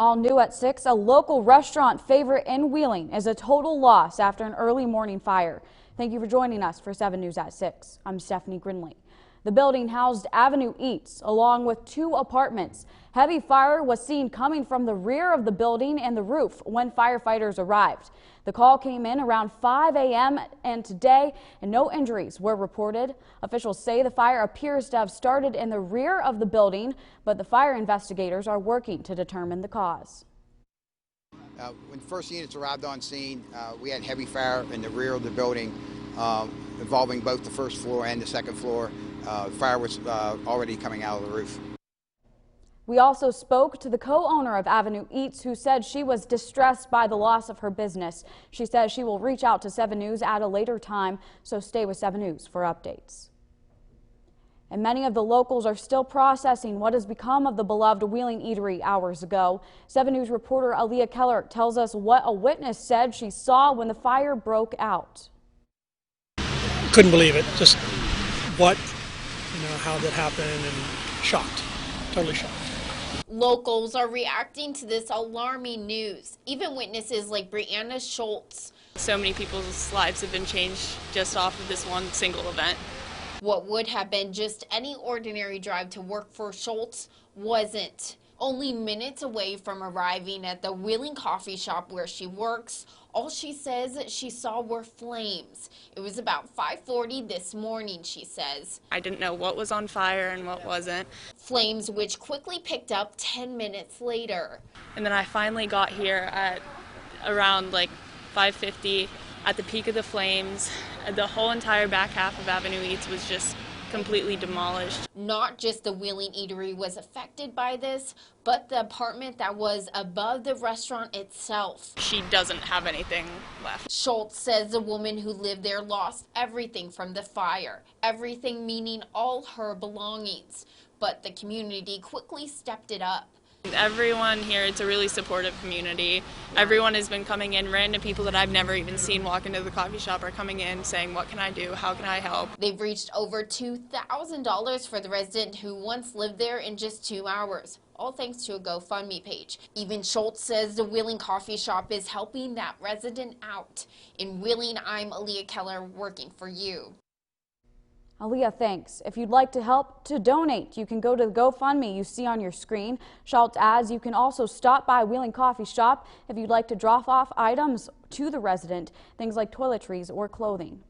All new at 6, a local restaurant favorite in Wheeling is a total loss after an early morning fire. Thank you for joining us for 7 News at 6. I'm Stephanie GRINDLEY. The building housed Avenue Eats along with 2 apartments. Heavy fire was seen coming from the rear of the building and the roof when firefighters arrived. The call came in around 5 a.m. and today, and no injuries were reported. Officials say the fire appears to have started in the rear of the building, but the fire investigators are working to determine the cause. When first units arrived on scene, we had heavy fire in the rear of the building involving both the first floor and the second floor. Fire was already coming out of the roof. We also spoke to the co-owner of Avenue Eats, who said she was distressed by the loss of her business. She says she will reach out to 7 News at a later time, so stay with 7 News for updates. And many of the locals are still processing what has become of the beloved Wheeling eatery hours ago. 7 News reporter Aaliyah Keller tells us what a witness said she saw when the fire broke out. Couldn't believe it. Just how that happened, and shocked, totally shocked. Locals are reacting to this alarming news. Even witnesses like Brianna Schultz. So many people's lives have been changed just off of this one single event. What would have been just any ordinary drive to work for Schultz wasn't. Only minutes away from arriving at the Wheeling coffee shop where she works, all she says she saw were flames. It was about 5:40 this morning, she says. I didn't know what was on fire and what wasn't. Flames which quickly picked up 10 minutes later. And then I finally got here at around 5:50 at the peak of the flames. The whole entire back half of Avenue Eats was just completely demolished. Not just the Wheeling eatery was affected by this, but the apartment that was above the restaurant itself. She doesn't have anything left. Schultz says the woman who lived there lost everything from the fire. Everything meaning all her belongings. But the community quickly stepped it up. Everyone here, it's a really supportive community. Everyone has been coming in. Random people that I've never even seen walk into the coffee shop are coming in saying, what can I do? How can I help? They've reached over $2,000 for the resident who once lived there in just 2 hours. All thanks to a GoFundMe page. Even Schultz says the Wheeling coffee shop is helping that resident out. In Wheeling, I'm Aaliyah Keller, working for you. Aaliyah, thanks. If you'd like to help to donate, you can go to the GoFundMe you see on your screen. Schultz adds you can also stop by Wheeling Coffee Shop if you'd like to drop off items to the resident, things like toiletries or clothing.